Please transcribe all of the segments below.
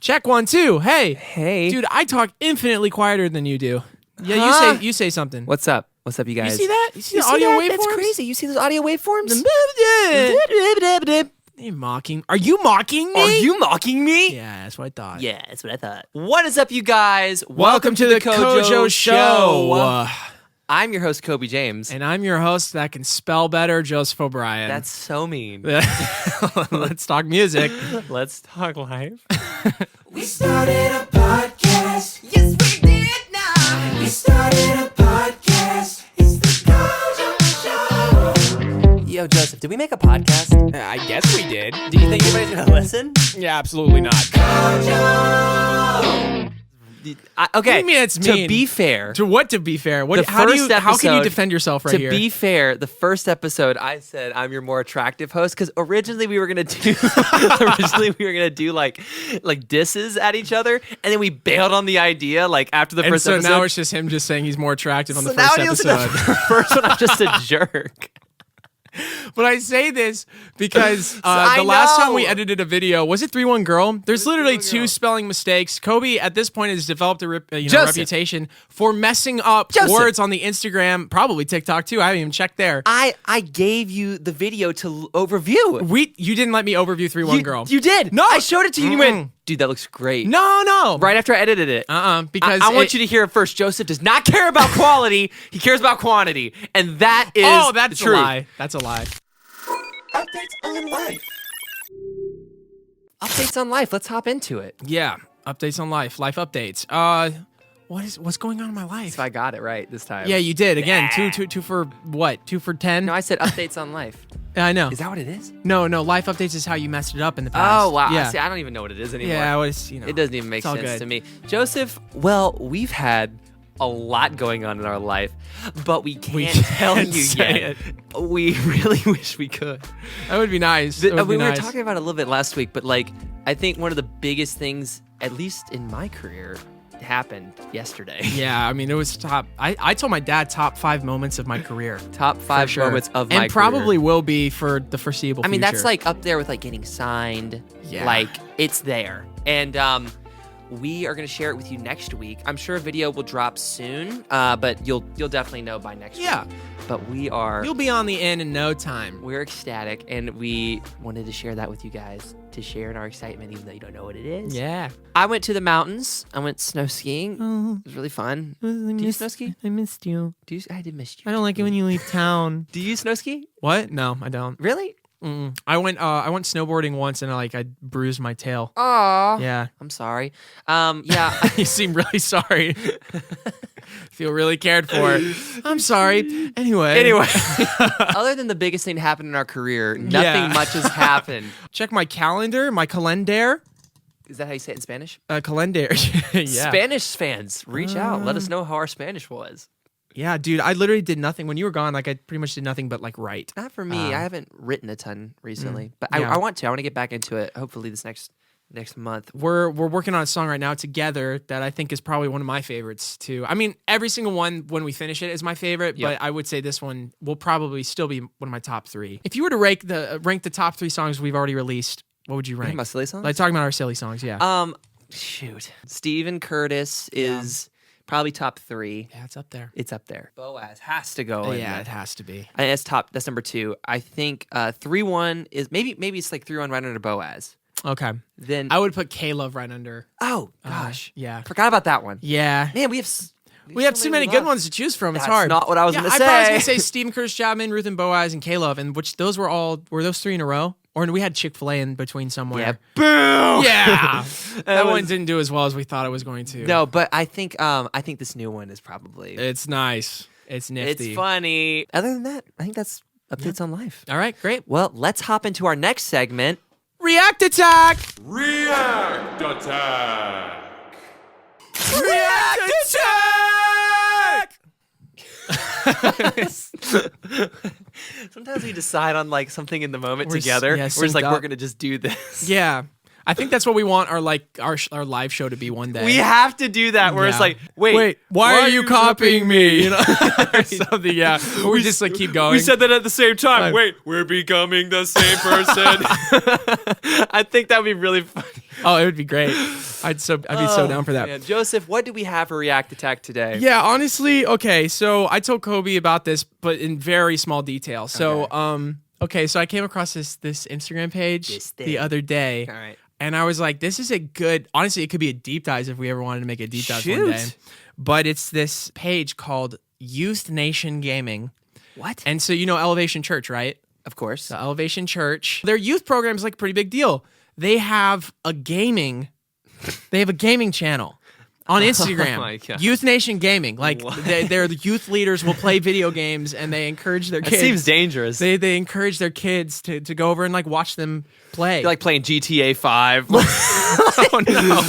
Check 1, 2. Hey. Hey. Dude, I talk infinitely quieter than you do. Yeah, Huh? you say something. What's up? What's up, you guys? You see that? You see the audio waveforms? That's crazy. You see those audio waveforms? Are you mocking me? Are you mocking me? Yeah, that's what I thought. Yeah, that's what I thought. What is up, you guys? Welcome to the Kojo Show. I'm your host, Kobe James. And I'm your host that can spell better, Joseph O'Brien. That's so mean. Let's talk music. Let's talk live. We started a podcast. Yes, we did now. We started a podcast. It's the Kojo Show. Yo, Joseph, did we make a podcast? I guess we did. Do you think anybody's going to listen? Yeah, absolutely not. Kojo. Okay. What do you mean it's mean? To be fair. To be fair? What, The how first can you episode- defend yourself right here? To be fair, the first episode I said I'm your more attractive host because originally we were gonna do like disses at each other, and then we bailed on the idea like after the and first so episode. now it's just him just saying he's more attractive on the So first now episode. the first one I'm just a jerk. But I say this because I the last time know. we edited a video, was it 3-1 Girl? There's literally 3-1 two Girl. spelling mistakes. Kobe, at this point, has developed a Joseph. reputation for messing up Joseph. words on the Instagram, probably TikTok too. I haven't even checked there. I gave you the video to overview. You didn't let me overview 3-1 Girl. You did. No. I showed it to you and you went, dude, that looks great. No. Right after I edited it. Because I want you to hear it first. Joseph does not care about quality. He cares about quantity. And that is that's the truth. a lie. That's a lie. Updates on life. Updates on life. Let's hop into it. Yeah. Updates on life updates. What's going on in my life? So I got it right this time. Yeah, you did. Again, two for what? 2 for 10? No, I said updates on life. I know. Is that what it is? No, life updates is how you messed it up in the past. Oh, wow. Yeah. See, I don't even know what it is anymore. Yeah, it's, It doesn't even make all sense good. to me. Joseph, well, we've had a lot going on in our life, but we can't tell can't you say yet. We really wish we could. That would be nice. That would be We were nice. talking about it a little bit last week, but like, I think one of the biggest things, at least in my career, happened yesterday. Yeah, I mean, it was top. I told my dad top 5 moments of my career. Top 5 For sure. moments of my and probably career. will be for the foreseeable I mean, future. that's like up there with like getting signed. Yeah. Like, it's there. And we are going to share it with you next week. I'm sure a video will drop soon, but you'll definitely know by next week. But You'll be on the in no time. we're ecstatic, and we wanted to share that with you guys, to share in our excitement, even though you don't know what it is. Yeah. I went to the mountains. I went snow skiing. Oh, It was really fun. I Do you snow ski? I missed you. I did miss you. I don't like it when you leave town. Do you snow ski? What? No, I don't. Really? Mm-mm. I went snowboarding once and I bruised my tail. Aw. Yeah. I'm sorry. Yeah. You seem really sorry. Feel really cared for. I'm sorry. Anyway. Other than the biggest thing to happen in our career, nothing much has happened. Check my calendar, my calendar. Is that how you say it in Spanish? Calendar. Yeah. Spanish fans, reach out. Let us know how our Spanish was. Yeah, dude, I literally did nothing. When you were gone, like I pretty much did nothing but like write. Not for me. I haven't written a ton recently, but yeah. I want to. I want to get back into it. Hopefully this next month. We're working on a song right now together that I think is probably one of my favorites too. I mean, every single one when we finish it is my favorite, Yep. but I would say this one will probably still be one of my top 3. If you were to rank the top 3 songs we've already released, what would you rank? My silly songs? Like talking about our silly songs, yeah. Shoot. Steven Curtis is probably top 3. Yeah, it's up there. It's up there. Boaz has to go in Yeah, there. it has to be. I think that's number 2. I think 3-1 is maybe it's like 3-1 right under Boaz. Okay. Then I would put K-Love right under. oh gosh, Yeah. forgot about that one. Yeah. Man, we have so too many good ones to choose from. It's That's hard. not what I was yeah, gonna I probably was say. gonna say Stephen Curtis Chapman, Ruth and Boaz, and K-Love, and which those were those 3 in a row? Or we had Chick-fil-A in between somewhere. Yeah, boom. Yeah. that was- one didn't do as well as we thought it was going to. No, but I think this new one is probably It's nice. It's nifty. it's funny. Other than that, I think that's updates on life. All right, great. Well, let's hop into our next segment. React Attack! React Attack! React Attack! Sometimes we decide on like something in the moment We're together. yeah, We're just synced like up. we're gonna just do this. Yeah. I think that's what we want our live show to be one day. We have to do that where it's Yeah. like, wait, why are you copying me? You know, or something. Yeah, or we just like keep going. We said that at the same time. Wait, we're becoming the same person. I think that would be really funny. Oh, it would be great. I'd be so down for that. Man. Joseph, what do we have for React Attack today? Yeah, honestly, okay. So I told Kobe about this, but in very small detail. So, so I came across this Instagram page the other day. All right. And I was like, this is a good, honestly, it could be a deep dive if we ever wanted to make a deep dive one day. But it's this page called Youth Nation Gaming. What? And so, you know, Elevation Church, right? Of course. So Elevation Church, their youth program is like a pretty big deal. They have a gaming channel on Instagram. Oh my God. Youth Nation Gaming. Like their youth leaders will play video games and they encourage their That kids. seems dangerous. They encourage their kids to go over and like watch them play. You're like playing GTA 5. Oh no.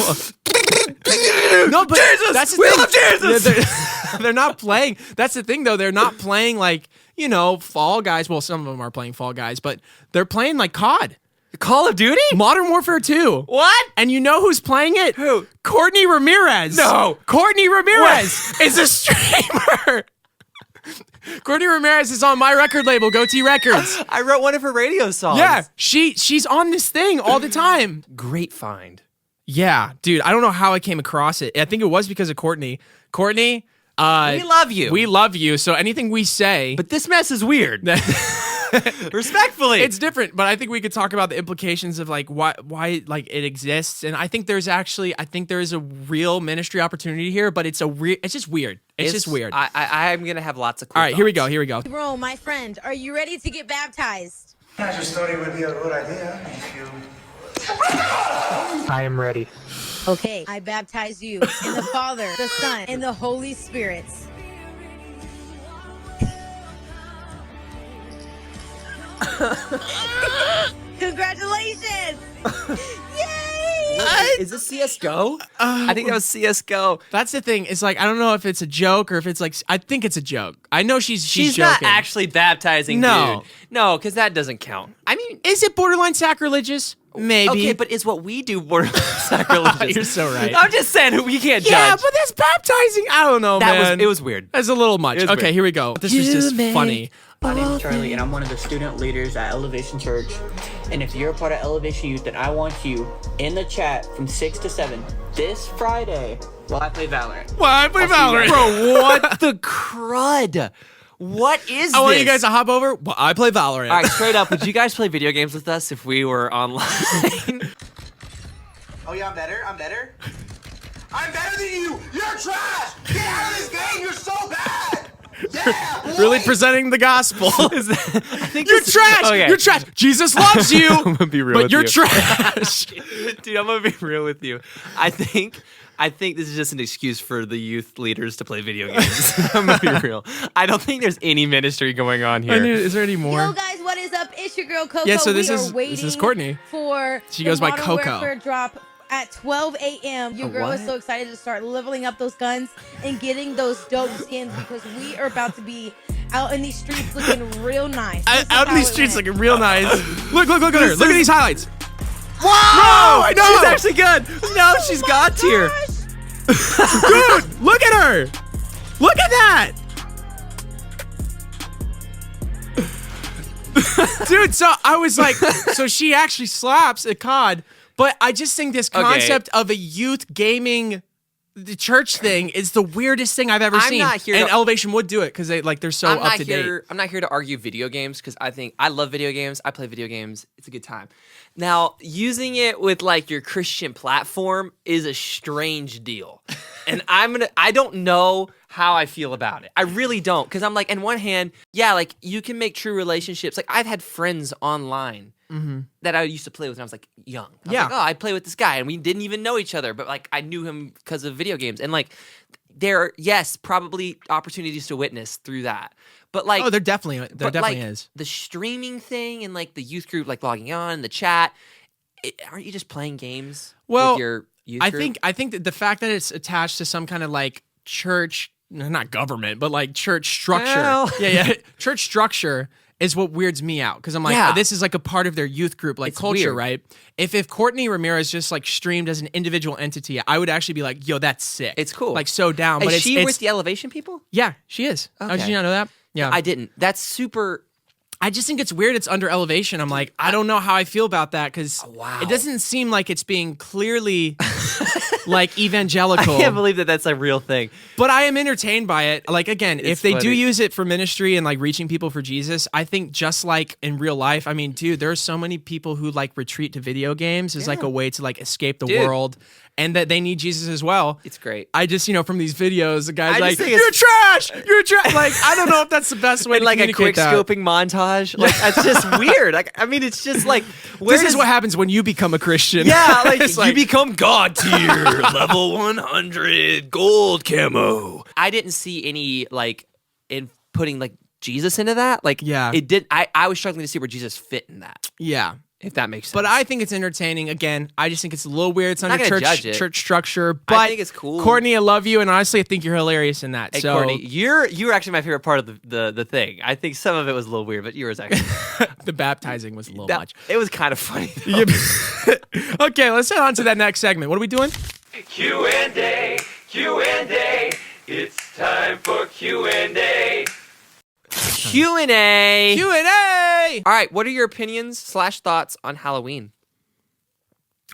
No, but Jesus! that's the We thing. love Jesus! They're not playing. That's the thing, though. They're not playing like, you know, Fall Guys. Well, some of them are playing Fall Guys, but they're playing like COD. Call of Duty? Modern Warfare 2. What? And you know who's playing it? Who? Courtney Ramirez. No. Courtney Ramirez is a streamer. Courtney Ramirez is on my record label, Goatee Records. I wrote one of her radio songs. Yeah, she's on this thing all the time. Great find. Yeah, dude, I don't know how I came across it. I think it was because of Courtney. Courtney, We love you. we love you. So anything we say, But this mess is weird. Respectfully. it's different. But I think we could talk about the implications of like why like it exists. And I think there is a real ministry opportunity here. But it's just weird. It's just weird. I'm going to have lots of cool All right, here we thoughts. go. Bro, my friend, are you ready to get baptized? I just thought it would be a good idea if you. I am ready. Okay, I baptize you in the Father, the Son, and the Holy Spirit. Congratulations! Yay! Is this CSGO? I think that was CSGO. That's the thing. It's like I don't know if it's a joke or if it's like I think it's a joke. I know she's She's joking. not actually baptizing, No. dude. No, because that doesn't count. I mean, Is it borderline sacrilegious? Maybe. okay, but is what we do borderline sacrilegious? You're so right. I'm just saying, we can't Yeah, judge. but that's baptizing. I don't know, man. It was weird. That's a little much. It was Okay, weird. here we go. This was just funny. My name's Charlie, and I'm one of the student leaders at Elevation Church. And if you're a part of Elevation Youth, then I want you in the chat from 6 to 7 this Friday while I play Valorant. Well, I play I'll see you Valorant. Bro, what the crud? What is this? I want you guys to hop over. Well, I play Valorant. All right, straight up, would you guys play video games with us if we were online? Oh yeah, I'm better. I'm better than you. You're trash. Get out of this game. You're so bad. Yeah, boy. Really presenting the gospel. I think You're this is- trash. Okay. You're trash. Jesus loves you. I'm gonna be real but with you're you. trash. Dude, I'm gonna be real with you. I think this is just an excuse for the youth leaders to play video games. I'm gonna be real. I don't think there's any ministry going on here. Is there any more? Yo, guys, what is up? It's your girl Coco. Yeah, so this we is- are waiting this is Courtney. for She the goes by Modern Coco. Warfare drop at 12 a.m. Your girl is what? so excited to start leveling up those guns and getting those dope skins because we are about to be out in these streets looking real nice. This is Out in how these it streets went. looking real nice. Look at her. Look at these highlights. Whoa! No! She's actually good. No, she's God tier. Dude, look at her. Look at that. Dude, so I was like, so she actually slaps at COD, but I just think this concept of a youth gaming the church thing is the weirdest thing I've ever I'm seen. not here and to- Elevation would do it because they're so up to date. I'm not here to argue video games because I love video games. I play video games. It's a good time. Now, using it with like your Christian platform is a strange deal. And I don't know how I feel about it. I really don't. Because I'm like, on one hand, yeah, like you can make true relationships. Like I've had friends online that I used to play with when I was like young. I was Yeah. like, oh, I play with this guy and we didn't even know each other, but like I knew him because of video games. And like there are, yes, probably opportunities to witness through that. But like Oh, there definitely but, like, is. the streaming thing and like the youth group like logging on, the chat, aren't you just playing games Well, with your youth I group? think that the fact that it's attached to some kind of like church, not government, but like church structure. Well. Yeah, church structure is what weirds me out because I'm like, Yeah. oh, this is like a part of their youth group, like It's culture, weird. right? If Courtney Ramirez just like streamed as an individual entity, I would actually be like, yo, that's sick. It's cool. Like so down. But Is she it's with the Elevation people? yeah, she is. Oh, did Okay. you not know that? Yeah. I didn't. That's super. I just think it's weird. It's under Elevation. I'm like, I don't know how I feel about that because wow. it doesn't seem like it's being clearly like evangelical. I can't believe that that's a real thing. But I am entertained by it. Like, again, if they do funny. use it for ministry and like reaching people for Jesus, I think just like in real life, I mean, dude, there are so many people who like retreat to video games as like a way to like escape the Dude. world and that they need Jesus as well. It's great. I just, from these videos, the guy's I like, just think you're it's- trash. You're trash. Like, I don't know if that's the best way And to like a quick communicate that. scoping montage. Like, that's just weird. Like, I mean, it's just like, This is what happens when you become a Christian. Yeah, like, It's you become God tier, level 100, gold camo. I didn't see any like in putting like Jesus into that. Like, Yeah. it did. I was struggling to see where Jesus fit in that. yeah. If that makes sense. But I think it's entertaining. Again, I just think it's a little weird. It's not under gonna judge it. church structure. But think it's cool. Courtney, I love you, and honestly, I think you're hilarious in that. Hey, so Courtney, you're actually my favorite part of the thing. I think some of it was a little weird, but yours actually the baptizing was a little that- much. It was kind of funny. though. Okay, let's head on to that next segment. What are we doing? Q&A, Q&A. It's time for Q&A. Q&A. Q&A. All right, what are your opinions/thoughts on Halloween?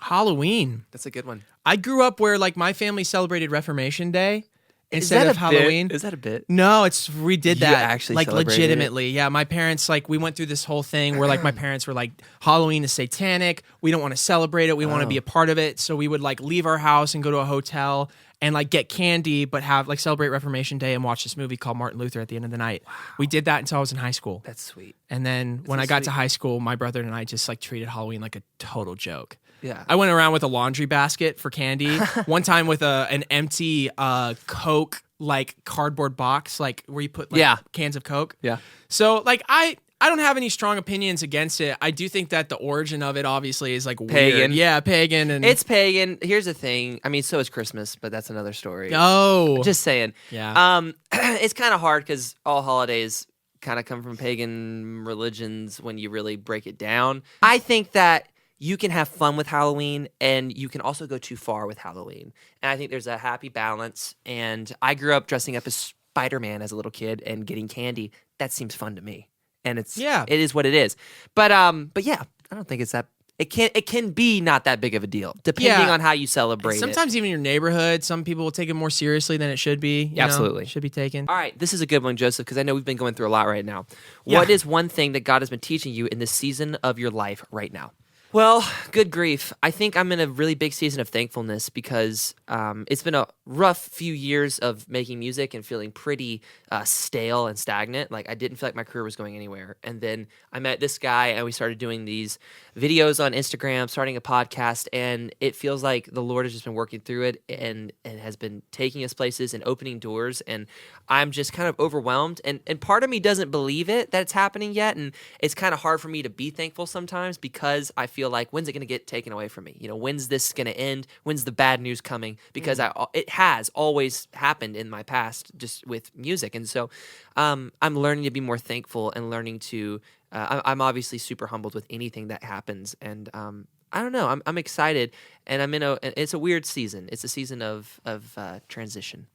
Halloween. That's a good one. I grew up where like my family celebrated Reformation Day instead that of a Halloween. Bit? Is that a bit? No, we did You that actually like celebrated it? legitimately. Yeah, my parents like we went through this whole thing where like my parents were like Halloween is satanic. We don't want to celebrate it. We want to be a part of it. So we would like leave our house and go to a hotel and like get candy, but have like celebrate Reformation Day and watch this movie called Martin Luther at the end of the night. We did that until I was in high school. That's sweet. And then when so I got to sweet. high school, my brother and I just like treated Halloween like a total joke. Yeah. I went around with a laundry basket for candy. One time with an empty Coke like cardboard box, like where you put like Yeah. cans of Coke. Yeah. So like I don't have any strong opinions against it. I do think that the origin of it obviously is like Pagan. weird. Yeah, pagan and It's pagan. Here's the thing. I mean, so is Christmas, but that's another story. oh Just saying. yeah. It's kind of hard because all holidays kind of come from pagan religions when you really break it down. I think that you can have fun with Halloween and you can also go too far with Halloween. And I think there's a happy balance. And I grew up dressing up as Spider-Man as a little kid and getting candy. That seems fun to me. And it is what it is. But yeah, I don't think it's that. It can be not that big of a deal depending Yeah. on how you celebrate it. Sometimes even your neighborhood, some people will take it more seriously than it should be. you know? Absolutely. Should be taken. All right, this is a good one, Joseph, because I know we've been going through a lot right now. Yeah. What is one thing that God has been teaching you in this season of your life right now? Well, good grief. I think I'm in a really big season of thankfulness because it's been a rough few years of making music and feeling pretty stale and stagnant. Like I didn't feel like my career was going anywhere. And then I met this guy and we started doing these videos on Instagram, starting a podcast, and it feels like the Lord has just been working through it and has been taking us places and opening doors. And I'm just kind of overwhelmed. And part of me doesn't believe it that it's happening yet. And it's kind of hard for me to be thankful sometimes because I feel like when's it going to get taken away from me? You know, when's this going to end? When's the bad news coming? Because it has always happened in my past just with music. And so I'm learning to be more thankful and learning to I'm obviously super humbled with anything that happens. And I don't know. I'm excited, and it's a weird season. It's a season of transition.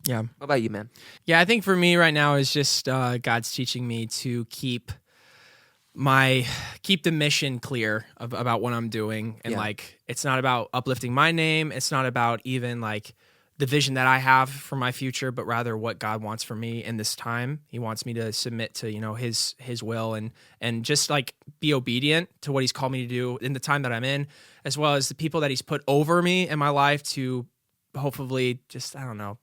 Yeah. What about you, man? Yeah, I think for me right now is just God's teaching me to keep the mission clear about what I'm doing. And Yeah. like, it's not about uplifting my name. It's not about even like the vision that I have for my future, but rather what God wants for me in this time. He wants me to submit to, his will and just like be obedient to what he's called me to do in the time that I'm in, as well as the people that he's put over me in my life to hopefully just, I don't know,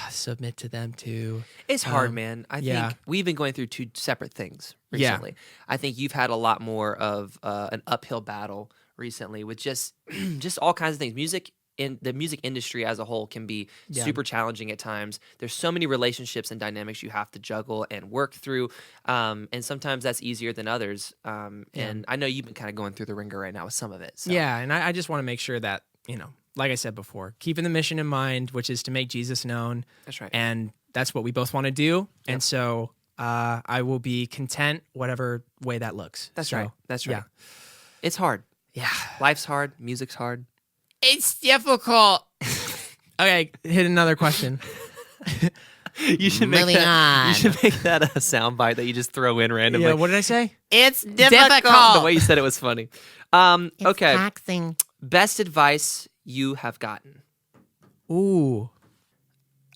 submit to them too. It's hard, man. I yeah. think we've been going through two separate things Yeah. recently. I think you've had a lot more of an uphill battle recently with just all kinds of things. Music in the music industry as a whole can be Yeah. super challenging at times. There's so many relationships and dynamics you have to juggle and work through, and sometimes that's easier than others. And I know you've been kind of going through the ringer right now with some of it. So. Yeah, and I just want to make sure that, like I said before, keeping the mission in mind, which is to make Jesus known. That's right. And that's what we both want to do. And so I will be content, whatever way that looks. That's So, right. That's right. Yeah. It's hard. Yeah. Life's hard. Music's hard. It's difficult. Okay, hit another question. You should make Moving that. on. You should make that a soundbite that you just throw in randomly. Yeah, what did I say? It's The difficult. way you said it was funny. It's Okay. taxing. Best advice you have gotten. Ooh.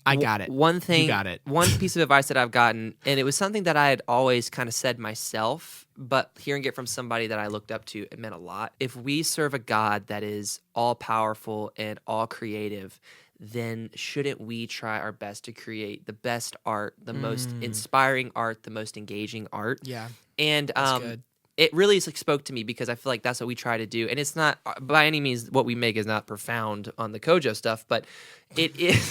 I got it. One thing. You got it. One piece of advice that I've gotten, and it was something that I had always kind of said myself, but hearing it from somebody that I looked up to, it meant a lot. If we serve a God that is all powerful and all creative, then shouldn't we try our best to create the best art, the most inspiring art, the most engaging art? Yeah. And good. it really spoke to me because I feel like that's what we try to do. And it's not, by any means, what we make is not profound on the Kojo stuff, but it is.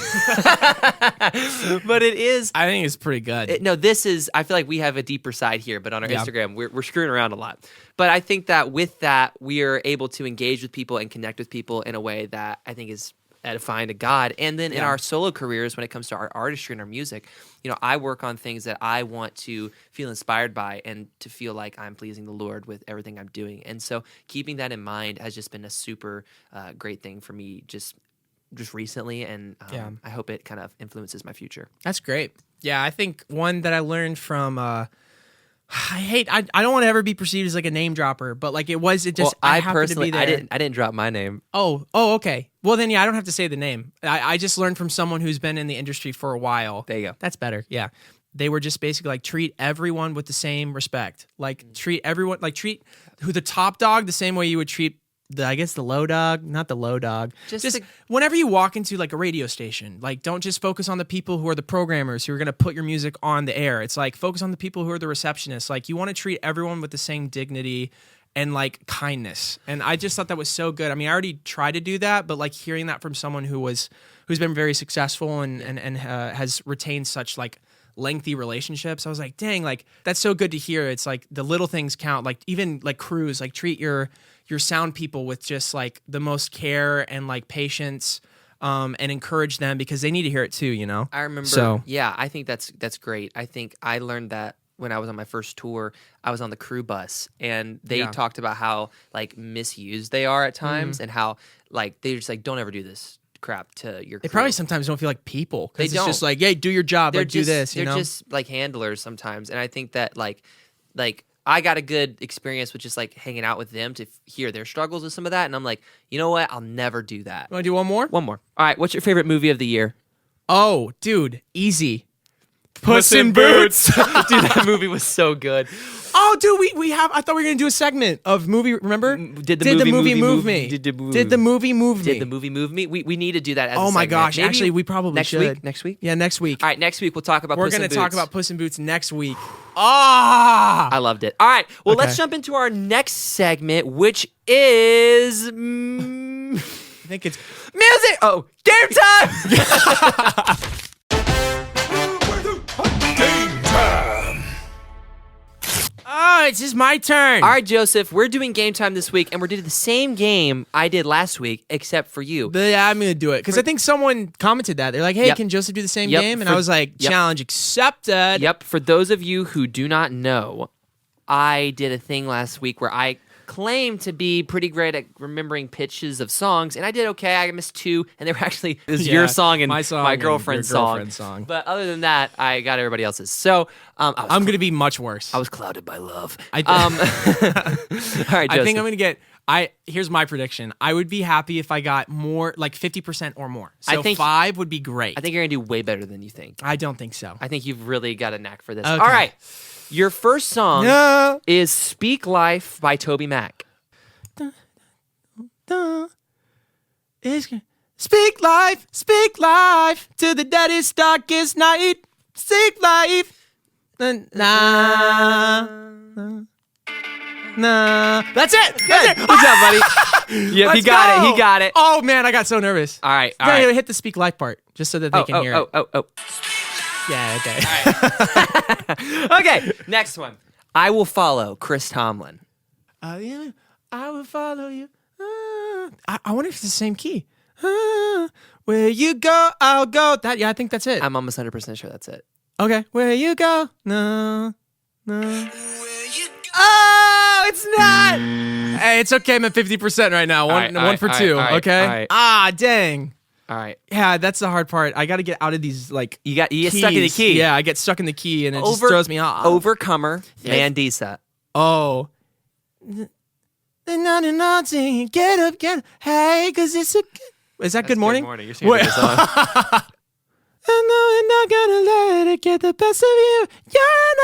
But it is. I think it's pretty good. No, this is, I feel like we have a deeper side here, but on our Yeah. Instagram, we're screwing around a lot. But I think that with that, we are able to engage with people and connect with people in a way that I think is edifying to God. And then in Yeah. our solo careers, when it comes to our artistry and our music, I work on things that I want to feel inspired by and to feel like I'm pleasing the Lord with everything I'm doing. And so keeping that in mind has just been a super great thing for me just recently. And Yeah. I hope it kind of influences my future. That's great. Yeah, I think one that I learned from I don't want to ever be perceived as like a name dropper, but like I happened to be there. I didn't drop my name. Oh, okay. Well then, yeah, I don't have to say the name. I just learned from someone who's been in the industry for a while. There you go. That's better. Yeah. They were just basically like treat everyone with the same respect. Like treat who the top dog the same way you would treat the low dog, not the low dog. Just whenever you walk into like a radio station, like don't just focus on the people who are the programmers who are going to put your music on the air. It's like focus on the people who are the receptionists. Like you want to treat everyone with the same dignity and like kindness. And I just thought that was so good. I mean, I already tried to do that, but like hearing that from someone who's been very successful and has retained such like lengthy relationships, I was like, dang, like that's so good to hear. It's like the little things count. Like even like crews, like treat your sound people with just like the most care and like patience, and encourage them because they need to hear it too, I remember. So Yeah, I think that's great. I think I learned that when I was on my first tour. I was on the crew bus, and they talked about how like misused they are at times, and how like they just like don't ever do this crap to your crew. they probably sometimes don't feel like people. 'Cause They it's don't. just like, hey, do your job, like do this. They're just like handlers sometimes, and I think that like I got a good experience with just like hanging out with them to hear their struggles with some of that, and I'm like, you know what? I'll never do that. Want to do one more? One more. All right. What's your favorite movie of the year? Oh, dude, easy. Puss in Boots. Dude, that movie was so good. Oh, dude, we have. I thought we were gonna do a segment of movie. Remember? Did the movie move me? Did the movie move me? Did the movie move me? We need to do that as a Oh my segment. gosh! Maybe Actually, we probably next should. week. Next week. Yeah, next week. All right. Next week we'll talk about. We're Puss in gonna Boots. talk about Puss in Boots next week. Ah! I loved it. All right. Well, let's Okay. jump into our next segment, which is I think it's music. Oh, game time. Oh, it's just my turn. All right, Joseph, we're doing game time this week, and we're doing the same game I did last week, except for you. But yeah, I'm gonna do it because I think someone commented that they're like, "Hey, Yep. can Joseph do the same Yep, game?" And for- I was like, yep. "Challenge accepted." Yep. For those of you who do not know, I did a thing last week where I claimed to be pretty great at remembering pitches of songs, and I did okay. I missed 2, and they were actually it was Yeah, your song and my song my and girlfriend's, your girlfriend's song. But other than that, I got everybody else's. So I'm gonna be much worse. I was clouded by love. I- all right, Joseph. I think I'm gonna get. Here's my prediction. I would be happy if I got more, like 50% or more. So I think- 5 would be great. I think you're gonna do way better than you think. I don't think so. I think you've really got a knack for this. Okay. All right, your first song No. is "Speak Life" by Toby Mac. Speak life to the deadest, darkest night. Speak life. Nah. That's it. That's it. Good job, buddy. Yep, he Let's got go. it. He got it. Oh man, I got so nervous. All right, all Yeah, right. hit the speak life part just so that they can hear it. Oh. Yeah, okay. Okay, next one. I Will Follow, Chris Tomlin. Yeah, I will follow you. I wonder if it's the same key. Where you go, I'll go. I think that's it. I'm almost 100% sure that's it. Okay. Where you go? No. Oh, it's not. Hey, it's okay. I'm at 50% right now. One for two. Okay. all right. Ah, dang. All right. Yeah, that's the hard part. I got to get out of these like You get stuck in the keys. key. Yeah, I get stuck in the key and it just throws me off. Overcomer, Mandisa. Oh. Get up, hey, cause it's a. Is that good morning? You're singing Wait. this song. I know I'm not gonna let it get the best of you. You're an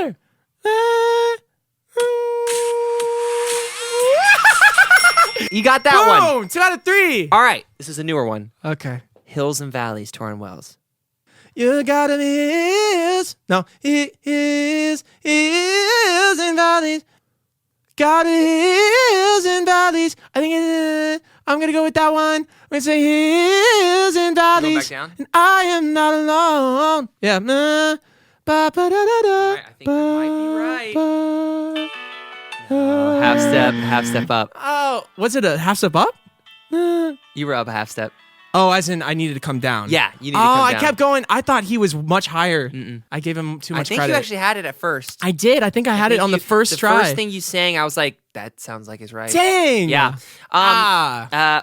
overcomer. You got that one. Boom! 2 out of 3. All right. This is a newer one. Okay. Hills and Valleys, Torrin Wells. You gotta be hills and valleys. Got hills and valleys. I think I'm gonna go with that one. I'm gonna say hills and valleys. back down? And I am not alone. Yeah. I think that might be right. Half step up. Oh, was it a half step up? You were up a half step. Oh, as in I needed to come down. Yeah, you need to Oh, come I down. kept going. I thought he was much higher. I gave him too much I think credit. you actually had it at first. I did. I think I had it on the first try. The first thing you sang, I was like, that sounds like it's right. Dang. Yeah.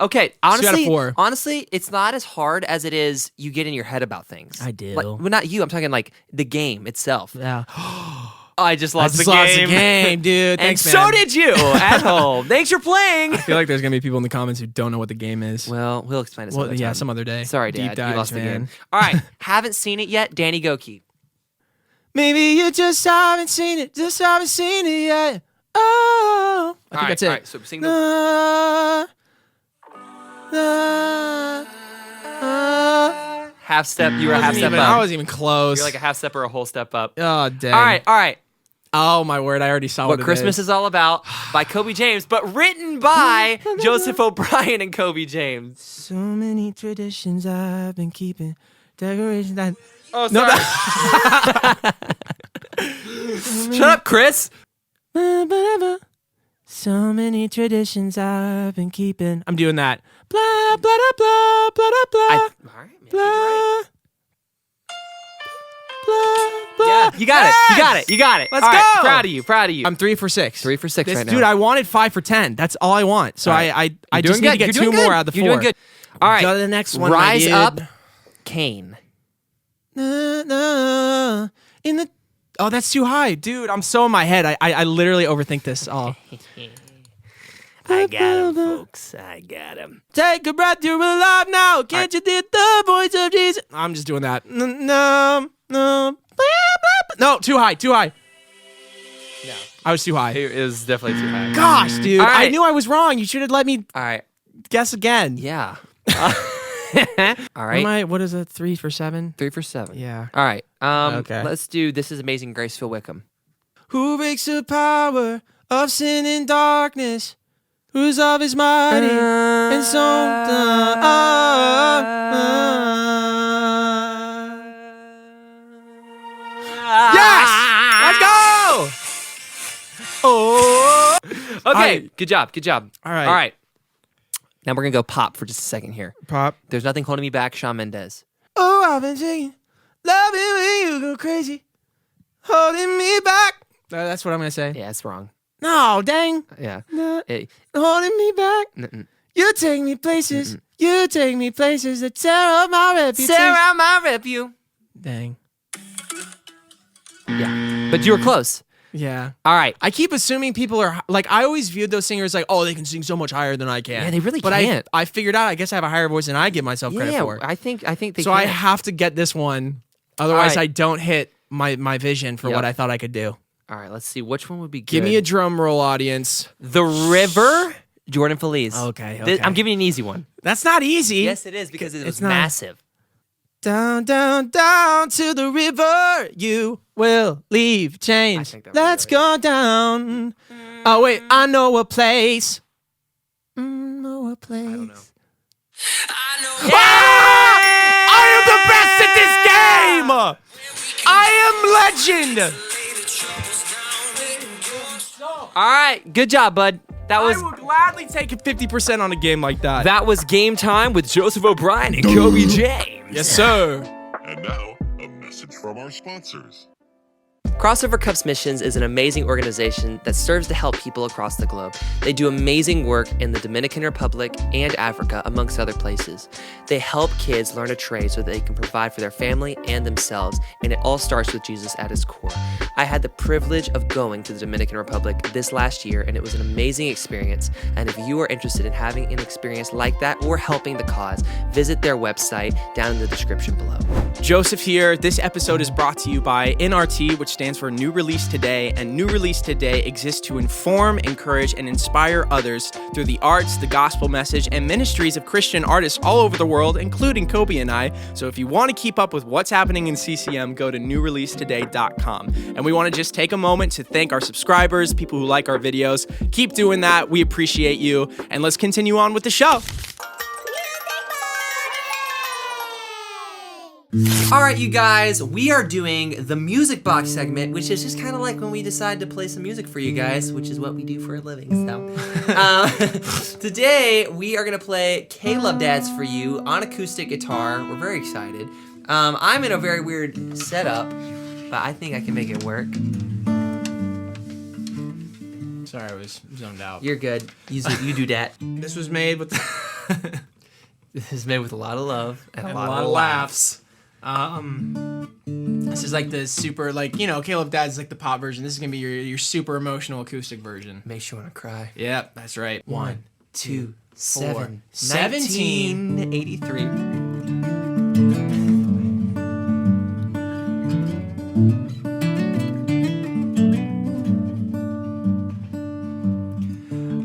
Okay. 2 out of Honestly, 4. honestly, it's not as hard as it is you get in your head about things. I do. Like, well, not you. I'm talking like the game itself. Yeah. I just lost I just the lost game. the game, dude. And Thanks, so man. did you at home. Thanks for playing. I feel like there's gonna be people in the comments who don't know what the game is. Well, we'll explain it some other time. some other day. Sorry, Deep Dad. dives, You lost the man. game. All right. Haven't seen it yet. Danny Goki. Maybe you just haven't seen it. Just haven't seen it yet. Oh, I think that's it. All right. So sing the half step. You were a half step up. I wasn't even close. You're like a half step or a whole step up. Oh, dang. All right. Oh, my word. I already saw What it Christmas is All About by Kobe James, but written by Joseph O'Brien and Kobe James. So many traditions I've been keeping. Decorations that. Oh, sorry. Shut up, Chris. So many traditions I've been keeping. I'm doing that. Blah, blah, blah, blah, blah, blah, All right, man. blah, You're right. blah, blah. Yeah, you got it. You got it. You got it. Let's All right, go. Proud of you. Proud of you. I'm 3 for 6. 3 for 6 right now. Dude, I wanted 5 for 10. That's all I want. So All right. I You're just doing need to good. get You're 2 doing more good. out of the 4. You're doing good. All right. Go to the next one. Rise my Up, dude. Kane. In the. Oh, that's too high, dude. I'm so in my head. I literally overthink this all. I got him, folks. I got him. Take a breath, you're alive now. Can't you hear the voice of Jesus? I'm just doing that. No. No, too high. No. I was too high. It is definitely too high. Gosh, dude. All right. I knew I was wrong. You should have let me All right. guess again. Yeah. All right. What is it? 3 for 7? 3 for 7. Yeah. All right. Okay. Let's do This Is Amazing Grace, Phil Wickham. Who breaks the power of sin and darkness? Whose love is mighty and so Yes! Let's go! Oh! Okay. Good job. All right. All right. Now we're going to go pop for just a second here. Pop. There's Nothing Holding Me Back, Shawn Mendes. Oh, I've been singing. Loving when you go crazy. Holding me back. That's what I'm going to say. Yeah, it's wrong. No, dang. Yeah. No, Hey, holding me back. mm-mm. You take me places. You take me places that tear up my reputation. Sarah, my rep you. Dang. Yeah. But you were close. Yeah. All right. I keep assuming people are like, I always viewed those singers like, oh, they can sing so much higher than I can. Yeah, they really but can't. I figured out, I guess I have a higher voice than I give myself credit Yeah, for. I think they So can. I have to get this one. Otherwise, All right. I don't hit my vision for Yep. what I thought I could do. All right, let's see. Which one would be good? Give me a drum roll, audience. The River, Jordan Feliz. Okay, This- okay. I'm giving you an easy one. That's not easy. Yes, it is because it was It's not. massive. Down, down, down to the river, you will leave I change. think that might be Let's right. go down. Oh, wait, I know a place. Know a place. I don't know. I am the best at this game! I am legend! All right, good job, bud. That was I would gladly take 50% on a game like that. Game Time with Joseph O'Brien and Kobe James. Yes, sir. And now, a message message from our sponsors. Crossover Cups Missions is an amazing organization that serves to help people across the globe. They do amazing work in the Dominican Republic and Africa, amongst other places. They help kids learn a trade so that they can provide for their family and themselves, and it all starts with Jesus at its core. I had the privilege of going to the Dominican Republic this last year, and it was an amazing experience. And if you are interested in having an experience like that or helping the cause, visit their website down in the description below. Joseph here. This episode is brought to you by NRT, which stands for New Release Today, and New Release Today exists to inform, encourage, and inspire others through the arts, the gospel message, and ministries of Christian artists all over the world, including Kobe and I. So if you want to keep up with what's happening in CCM, go to newreleasetoday.com. And we want to just take a moment to thank our subscribers, people who like our videos. Keep doing that. We appreciate you. And let's continue on with the show. All right, you guys, we are doing the music box segment, which is just kind of like when we decide to play some music for you guys, which is what we do for a living. So today we are gonna play K-Love Dads for you on acoustic guitar. We're very excited. I'm in a very weird setup, but I think I can make it work. Sorry, I was zoned out. You're good. You do that. This was made with This is made with a lot of love and a lot of laughs. This is like the super, like, you know, Caleb Dad's like the pop version. This is gonna be your super emotional acoustic version. Makes you want to cry. Yep, that's right. 1, 2, 7, 17. 1983.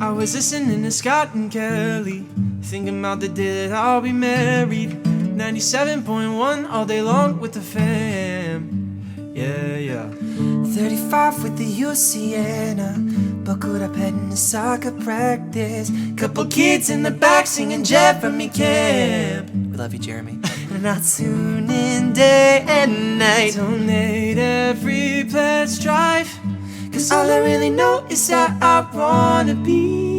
I was listening to Scott and Kelly, thinking about the day that I'll be married. 97.1 all day long with the fam. Yeah. 35 with the UCN, buckled up heading to soccer practice. Couple kids in the back singing Jeremy Camp. We love you, Jeremy. And I tune in day and night. Donate every pledge drive, Cause all I really know is that I wanna be.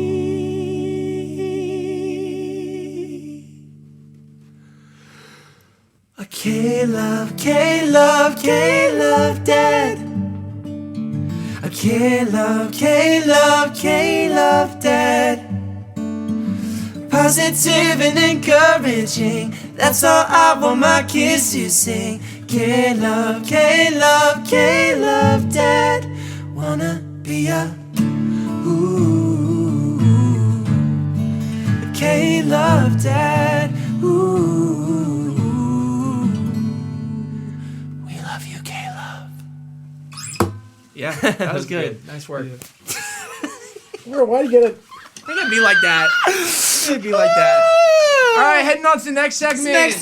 A K-Love, K-Love, K-Love dad. A K-Love, K-Love, K-Love dad. Positive and encouraging, that's all I want my kids to sing. K-Love, K-Love, K-Love dad. Wanna be a K-Love dad. We love you, K-Love. yeah, that was good. Nice work. Why do you get it? We're gonna be like that. We're gonna be like that. All right, heading on to the next segment.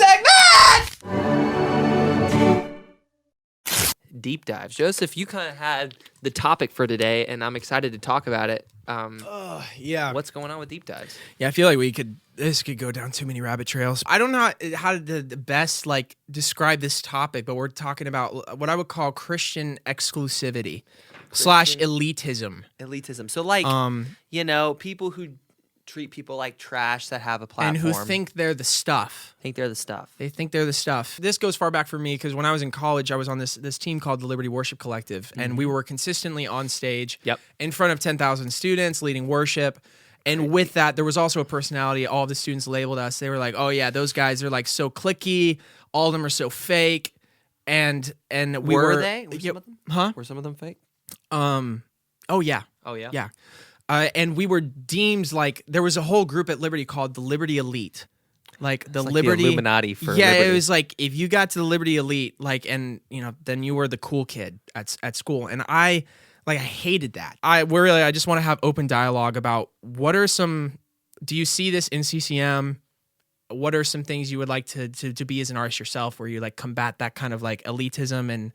Deep dives. Joseph, you kind of had the topic for today, and I'm excited to talk about it. Yeah. What's going on with deep dives? Yeah, I feel like this could go down too many rabbit trails. I don't know how to the best like describe this topic, but we're talking about what I would call Christian exclusivity / elitism. Elitism. So like, you know, people who treat people like trash that have a platform. And who think they're the stuff. Think they're the stuff. They think they're the stuff. This goes far back for me because when I was in college, I was on this team called the Liberty Worship Collective, and we were consistently on stage in front of 10,000 students leading worship. And with that, there was also a personality. All of the students labeled us. They were like, "Oh yeah, those guys are like so cliquey. All of them are so fake." And we were they? Were some of them? Huh? Were some of them fake? Oh yeah. Oh yeah. Yeah. And we were deemed like there was a whole group at Liberty called the Liberty Elite, like the Like Liberty the Illuminati for yeah. Liberty. It was like if you got to the Liberty Elite, like, and you know, then you were the cool kid at school, and I hated that. I just want to have open dialogue about what are some. Do you see this in CCM? What are some things you would like to be as an artist yourself, where you like combat that kind of like elitism and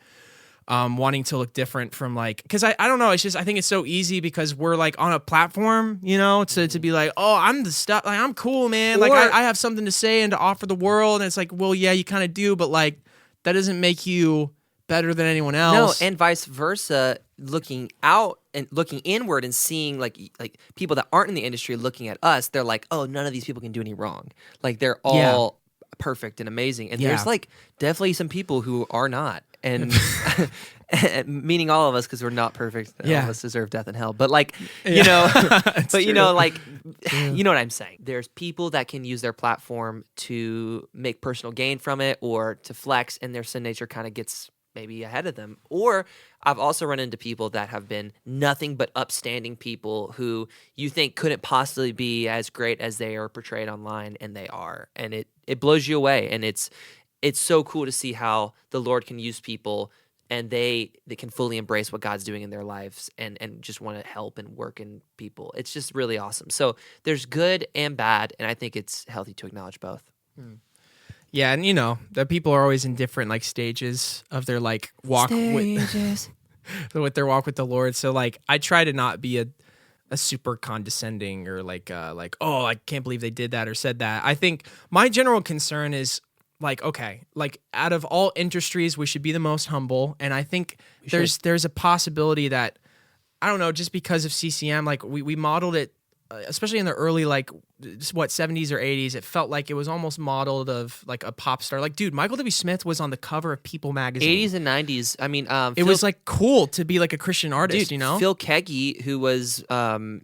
wanting to look different from like, because I don't know, it's just I think it's so easy because we're like on a platform, you know, to be like, oh, I'm the stuff, like I'm cool, man, like I have something to say and to offer the world, and it's like, well, yeah, you kind of do, but like that doesn't make you better than anyone else. No, and vice versa. Looking out and looking inward and seeing like people that aren't in the industry looking at us, they're like, oh, none of these people can do any wrong. Like they're all perfect and amazing, and Yeah. there's like definitely some people who are not, and meaning all of us because we're not perfect. All Yeah. of us deserve death and hell, but like you Yeah. know, It's but you true. know, like you know what I'm saying. There's people that can use their platform to make personal gain from it or to flex, and their sin nature kind of gets maybe ahead of them. Or I've also run into people that have been nothing but upstanding people who you think couldn't possibly be as great as they are portrayed online, and they are. And it blows you away. And it's so cool to see how the Lord can use people and they can fully embrace what God's doing in their lives and just want to help and work in people. It's just really awesome. So there's good and bad, and I think it's healthy to acknowledge both. Yeah, and you know, the people are always in different like stages of their like walk with their walk with the Lord. So like I try to not be a super condescending or like oh, I can't believe they did that or said that. I think my general concern is like, okay, like out of all industries we should be the most humble, and I think there's a possibility that I don't know, just because of CCM, like we modeled it especially in the early like 70s or 80s, it felt like it was almost modeled of like a pop star. Like, dude, Michael W. Smith was on the cover of People magazine. 80s and 90s. I mean, it was like cool to be like a Christian artist, dude, you know? Phil Keggy, who was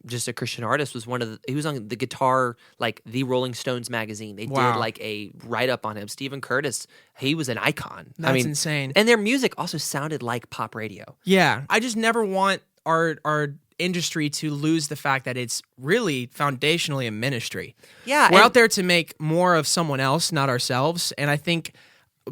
just a Christian artist, was he was on the guitar, like the Rolling Stones magazine. They did like a write up on him. Stephen Curtis, he was an icon. That's insane. And their music also sounded like pop radio. Yeah. I just never want our industry to lose the fact that it's really foundationally a ministry. Yeah. We're out there to make more of someone else, not ourselves. And I think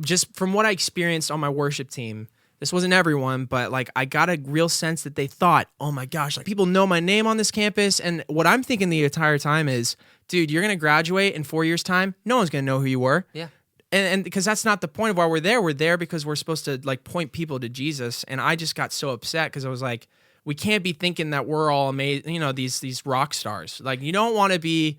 just from what I experienced on my worship team, this wasn't everyone, but like I got a real sense that they thought, oh my gosh, like people know my name on this campus. And what I'm thinking the entire time is, dude, you're going to graduate in 4 years' time. No one's going to know who you were. Yeah. And because that's not the point of why we're there. We're there because we're supposed to like point people to Jesus. And I just got so upset because I was like, we can't be thinking that we're all amazing, you know, these rock stars. Like, you don't want to be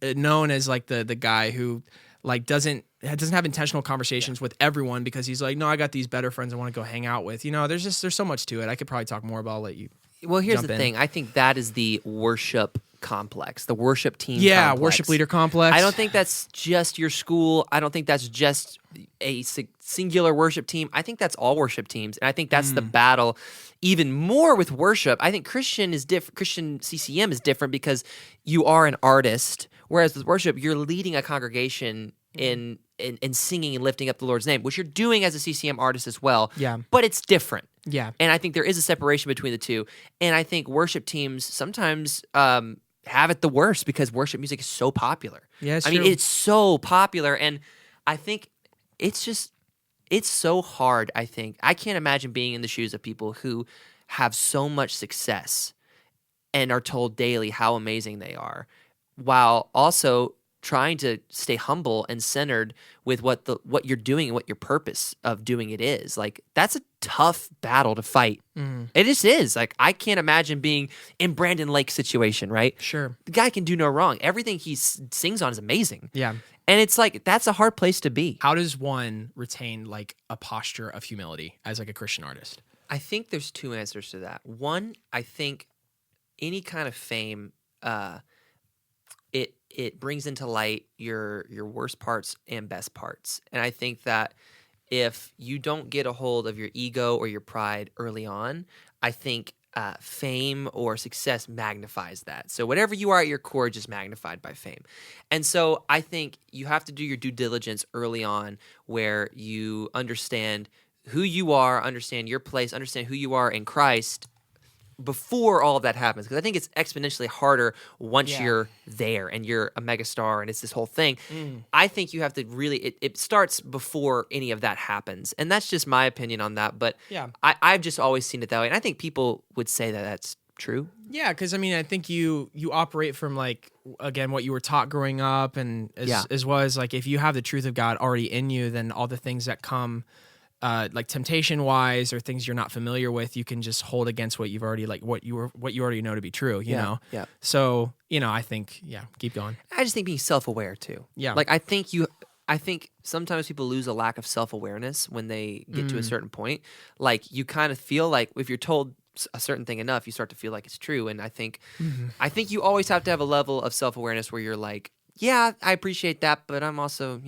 known as like the guy who like doesn't have intentional conversations with everyone because he's like, no, I got these better friends I want to go hang out with. You know, there's so much to it. I could probably talk more about. I'll let you. Well, here's jump the in. thing. I think that is the worship complex, the worship team. Yeah, complex. worship leader complex. I don't think that's just your school. I don't think that's just a singular worship team. I think that's all worship teams, and I think that's the battle. Even more with worship, I think Christian is different. Christian CCM is different because you are an artist, whereas with worship, you're leading a congregation in singing and lifting up the Lord's name, which you're doing as a CCM artist as well. Yeah. But it's different. Yeah. And I think there is a separation between the two. And I think worship teams sometimes have it the worst because worship music is so popular. Yeah, it's I mean, true. it's so popular. And I think it's so hard, I think. I can't imagine being in the shoes of people who have so much success and are told daily how amazing they are, while also trying to stay humble and centered with what you're doing and what your purpose of doing it is. Like, that's a tough battle to fight. It just is. Like, I can't imagine being in Brandon Lake's situation, right? Sure. The guy can do no wrong. Everything he sings on is amazing. Yeah. And it's like, that's a hard place to be. How does one retain like a posture of humility as like a Christian artist? I think there's two answers to that. One, I think any kind of fame, it brings into light your worst parts and best parts. And I think that if you don't get a hold of your ego or your pride early on, I think fame or success magnifies that. So whatever you are at your core, just magnified by fame. And so I think you have to do your due diligence early on where you understand who you are, understand your place, understand who you are in Christ before all of that happens. Because I think it's exponentially harder once you're there and you're a megastar and it's this whole thing. I think you have to really, it starts before any of that happens. And that's just my opinion on that. But Yeah. I've just always seen it that way. And I think people would say that that's true. Yeah, because I mean, I think you operate from like, again, what you were taught growing up, and as well as like if you have the truth of God already in you, then all the things that come like temptation wise or things you're not familiar with, you can just hold against what you've already like what you already know to be true, you know? Yeah. So, you know, I think, keep going. I just think being self-aware too. Yeah. Like I think sometimes people lose a lack of self-awareness when they get to a certain point. Like you kind of feel like if you're told a certain thing enough, you start to feel like it's true. And I think you always have to have a level of self-awareness where you're like, yeah, I appreciate that, but I'm also,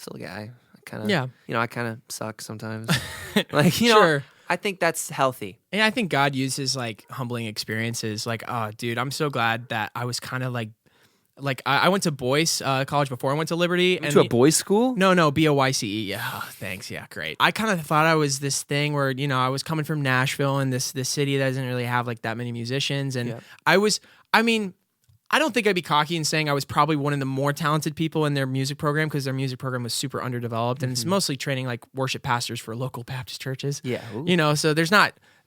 still a guy. I kind of, Yeah. I kind of suck sometimes. Like, you know, Sure. I think that's healthy. And I think God uses like humbling experiences. Like, oh, dude, I'm so glad that I was kind of like I went to Boyce College before I went to Liberty. Went to a boys' school? No, BOYCE. Yeah, oh, thanks. Yeah, great. I kind of thought I was this thing where, I was coming from Nashville and this city that doesn't really have like that many musicians. And I don't think I'd be cocky in saying I was probably one of the more talented people in their music program because their music program was super underdeveloped. And it's mostly training like worship pastors for local Baptist churches. Yeah. Ooh. So they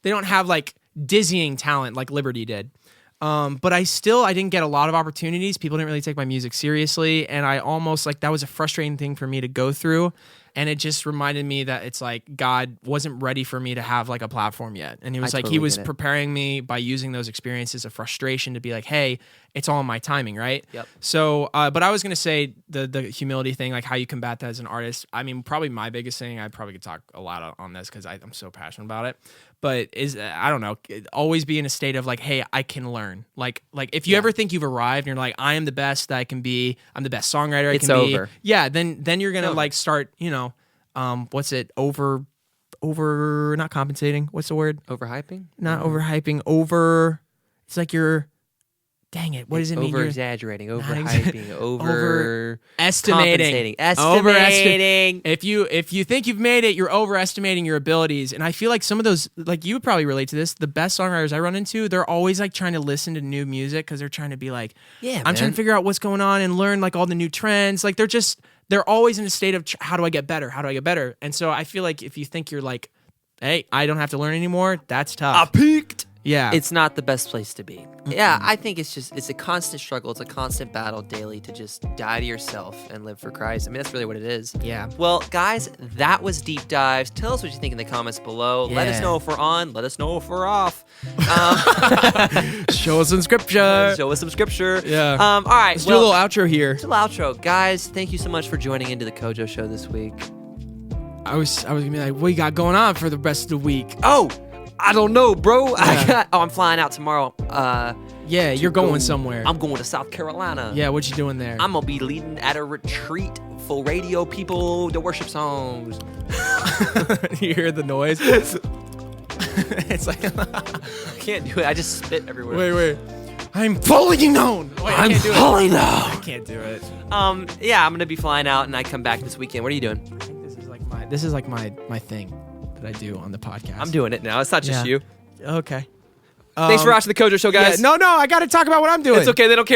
don't have like dizzying talent like Liberty did. But I didn't get a lot of opportunities. People didn't really take my music seriously. And I almost that was a frustrating thing for me to go through. And it just reminded me that it's like God wasn't ready for me to have like a platform yet. And he was he was preparing me by using those experiences of frustration to be like, hey, it's all in my timing, right? Yep. So, but I was going to say the humility thing, like how you combat that as an artist. I mean, probably my biggest thing, I probably could talk a lot on this because I'm so passionate about it. But I don't know, always be in a state of like, hey, I can learn. Like if you ever think you've arrived and you're like, I am the best that I can be, I'm the best songwriter I can be. It's over. Yeah, then you're going to like start, what's it, over, not compensating. What's the word? Overhyping? Not overhyping, it's like you're, dang it, what does it mean? Over-exaggerating, overhyping, estimating. Estimating. If you think you've made it, you're overestimating your abilities. And I feel like some of those, like you would probably relate to this, the best songwriters I run into, they're always like trying to listen to new music because they're trying to be like, I'm trying to figure out what's going on and learn like all the new trends. Like they're always in a state of how do I get better? How do I get better? And so I feel like if you think you're like, hey, I don't have to learn anymore, that's tough. I peaked. Yeah. It's not the best place to be. Mm-hmm. Yeah, I think it's a constant struggle. It's a constant battle daily to just die to yourself and live for Christ. I mean, that's really what it is. Yeah. Well, guys, that was Deep Dives. Tell us what you think in the comments below. Yeah. Let us know if we're on. Let us know if we're off. Show us some scripture. Show us some scripture. Yeah. All right. Let's do a little outro here. It's a little outro. Guys, thank you so much for joining into the Kojo Show this week. I was gonna be like, what you got going on for the rest of the week? Oh, I don't know, bro. Yeah. I'm flying out tomorrow. Yeah, you're going somewhere. I'm going to South Carolina. Yeah, what you doing there? I'm gonna be leading at a retreat for radio people to worship songs. You hear the noise? It's like I can't do it. I just spit everywhere. Wait. I'm fully known. Wait, I'm fully known. I can't do it. Yeah, I'm gonna be flying out, and I come back this weekend. What are you doing? I think this is like my thing that I do on the podcast. I'm doing it now. It's not just you. Okay. Thanks for watching the Kojo Show, guys. Yeah, no, I got to talk about what I'm doing. It's okay. They don't care.